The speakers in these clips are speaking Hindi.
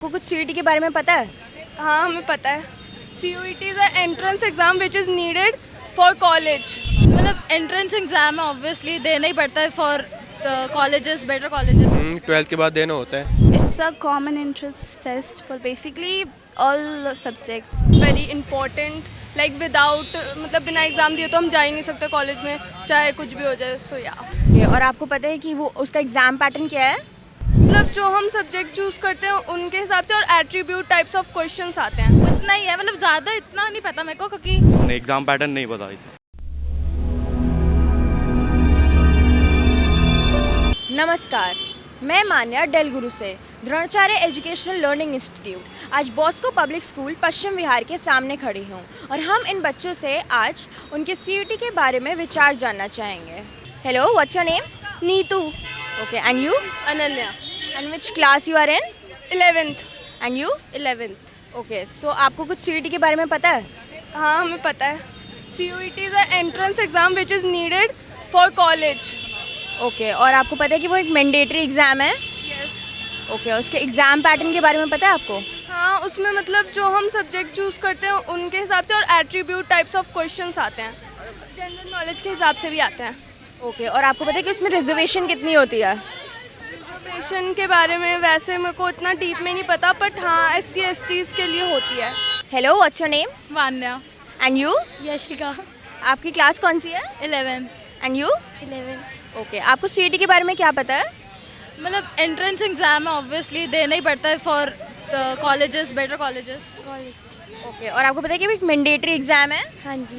आपको कुछ सीईटी के बारे में पता है? हाँ, हमें पता है। CUET is a entrance exam which is needed for college. मतलब एंट्रेंस एग्जाम है, ऑब्वियसली देना ही पड़ता है for colleges, better colleges. 12th के बाद देना होता है। It's a common entrance test for basically all subjects. Very important, like without मतलब बिना एग्ज़ाम दिए तो हम जा ही नहीं सकते कॉलेज में, चाहे कुछ भी हो जाए। सो या और आपको पता है कि वो उसका एग्ज़ाम पैटर्न क्या है? मतलब जो हम सब्जेक्ट चूज़ करते हैं उनके हिसाब से और एट्रीब्यूट टाइप्स ऑफ क्वेश्चंस आते हैं। उतना ही है, मतलब ज़्यादा इतना नहीं पता मेरे को, क्योंकि नहीं, एग्ज़ाम पैटर्न नहीं पता। नमस्कार, मैं मान्या डेलगुरु से द्रोणाचार्य एजुकेशनल लर्निंग इंस्टीट्यूट आज Bosco public school Paschim Vihar के सामने खड़ी हूँ और हम इन बच्चों से आज उनके सीईटी के बारे में विचार जानना चाहेंगे। Hello, what's your name? Neetu. Okay, and you? Ananya. And which class you are in? 11th। And you? 11th। Okay, so आपको कुछ सीईटी के बारे में पता है? हाँ, हमें पता है। CUET is a entrance exam which is needed for college. Okay, और आपको पता है कि वो एक मैंडेटरी एग्ज़ाम है? यस। ओके, उसके एग्ज़ाम पैटर्न के बारे में पता है आपको? हाँ, उसमें मतलब जो हम सब्जेक्ट चूज़ करते हैं उनके हिसाब से और एट्रीब्यूट टाइप्स ऑफ क्वेश्चंस आते हैं, जनरल नॉलेज के हिसाब से भी आते हैं। ओके, और आपको पता है कि उसमें रिजर्वेशन कितनी होती है? रिजर्वेशन के बारे में वैसे मेरे को इतना डीप में नहीं पता, बट हाँ SC/STs के लिए होती है। Hello, what's your name? Vanya. And you? Yashika. आपकी क्लास कौन सी है? 11th। And you? 11th। Okay, आपको सीईटी के बारे में क्या पता है? मतलब एंट्रेंस एग्जाम है, ऑब्वियसली देना ही पड़ता है for colleges, better colleges. Okay, और आपको पता है कि वो एक मैंडेटरी एग्ज़ाम है? हाँ जी।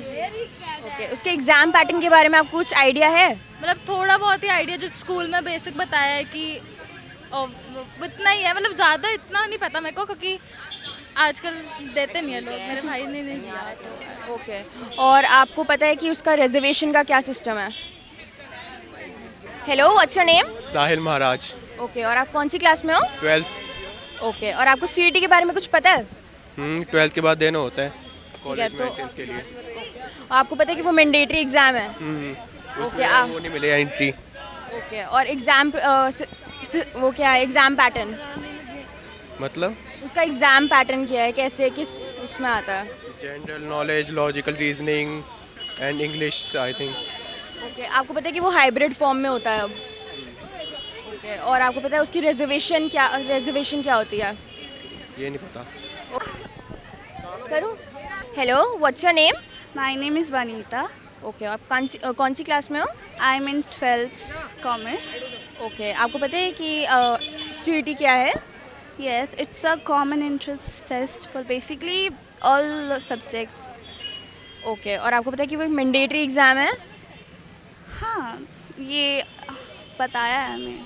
ओके, उसके एग्ज़ाम पैटर्न के बारे में आपको कुछ आइडिया है? मतलब थोड़ा बहुत ही आइडिया जो स्कूल में बेसिक बताया है कि इतना ही है, मतलब ज़्यादा इतना नहीं पता मेरे को, क्योंकि आजकल देते नहीं है लोग। मेरे भाई ने नहीं दिया है तो। ओके, और आपको पता है कि उसका रिजर्वेशन का क्या सिस्टम है? Hello, what's your name? Sahil Maharaj. Okay, और आप कौन सी क्लास में हो? 12th। ओके, और आपको सीईटी के बारे में कुछ पता है? 12th के बाद देना होता है ठीक है, कॉलेज में तो एंट्रेंस के लिए। आपको पता है कि वो मैंडेटरी एग्ज़ाम है? उसमें आप- वो नहीं मिलेगा एंट्री। ओके, और एग्ज़ाम वो क्या है, एग्ज़ाम पैटर्न? मतलब उसका एग्ज़ाम पैटर्न क्या है, कैसे, किस उसमें आता है? General knowledge, logical reasoning and English I think. Okay, आपको पता है कि वो हाइब्रिड फॉर्म में होता है अब? ओके, और आपको पता है उसकी रिजर्वेशन क्या होती है? ये नहीं पता। करूँ? Hello, what's your name? My name is Vanita. Okay, आप कौन सी क्लास में हो? I'm in 12th Commerce. Okay, आपको पता है कि सीईटी क्या है? Yes, it's a common entrance test for basically all subjects. Okay, और आपको पता है कि वो एक मैंडेटरी एग्ज़ाम है? हाँ, ये बताया है हमें।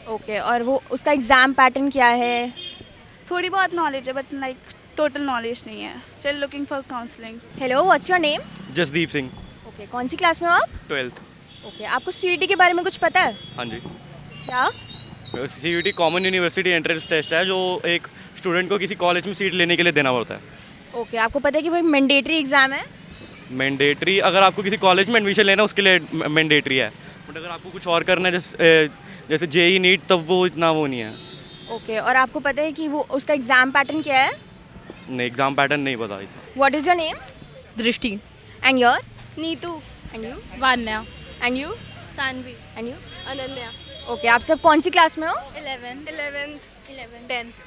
ओके, और वो उसका एग्ज़ाम पैटर्न क्या है? थोड़ी बहुत नॉलेज है बट लाइक टोटल नॉलेज नहीं है। Still looking for counseling. Hello, what's your name? Jasdeep Singh. Okay, कौन सी क्लास में हो आप? 12th। ओके, आपको सीईटी के बारे में कुछ पता है? हाँ जी। क्या? CUET common university entrance test है जो एक स्टूडेंट को किसी कॉलेज में सीट लेने के लिए देना पड़ता है। ओके, आपको पता है कि वो एक मैंडेटरी एग्ज़ाम है? मैंडेटरी, अगर आपको किसी कॉलेज में एडमिशन लेना उसके लिए मैंडेटरी है, बट अगर आपको कुछ और करना है जैसे JEE नीट, तब वो इतना वो नहीं है। ओके, और आपको पता है कि वो उसका एग्ज़ाम पैटर्न क्या है? नहीं, एग्ज़ाम पैटर्न नहीं पता। What is your name? Drishti. And your? Neetu. And you? Vanya. And you? Saanvi. And you? Ananya. Okay, आप सब कौन सी क्लास में हो? 11th। 10th।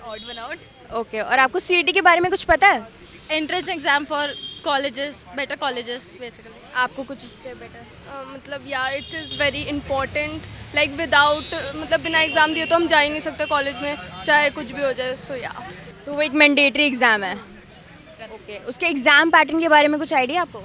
Odd one out. Okay, और आपको सीईटी के बारे में कुछ पता है? Entrance exam for colleges, better colleges basically. आपको कुछ इससे बेटर? मतलब या it is very important, like without मतलब बिना एग्ज़ाम दिए तो हम जा ही नहीं सकते कॉलेज में, चाहे कुछ भी हो जाए। सो या तो वो एक मैंडेटरी एग्ज़ाम है? ओके, उसके एग्ज़ाम पैटर्न के बारे में कुछ आइडिया आपको?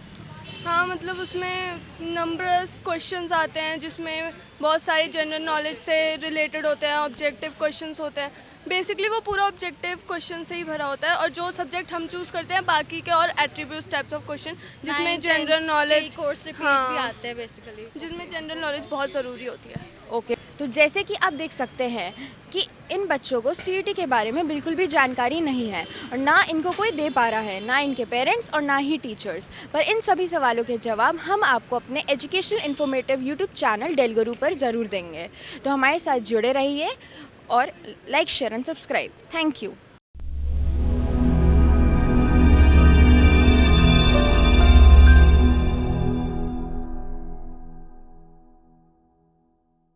हाँ, मतलब उसमें नंबरस क्वेश्चंस आते हैं जिसमें बहुत सारे जनरल नॉलेज से रिलेटेड होते हैं, ऑब्जेक्टिव क्वेश्चंस होते हैं। बेसिकली वो पूरा ऑब्जेक्टिव क्वेश्चन से ही भरा होता है, और जो सब्जेक्ट हम चूज़ करते हैं बाकी के और एट्रीब्यूट्स टाइप्स ऑफ क्वेश्चन जिसमें जनरल नॉलेज, कोर्स रिपीट भी हाँ, आते हैं बेसिकली। जिसमें जनरल नॉलेज बहुत ज़रूरी होती है। ओके, तो जैसे कि आप देख सकते हैं कि इन बच्चों को सीईटी के बारे में बिल्कुल भी जानकारी नहीं है और ना इनको कोई दे पा रहा है, ना इनके पेरेंट्स और ना ही टीचर्स। पर इन सभी सवालों के जवाब हम आपको अपने एजुकेशनल इन्फॉर्मेटिव यूट्यूब चैनल डेलगुरु पर ज़रूर देंगे। तो हमारे साथ जुड़े रहिए और like share and subscribe. Thank you.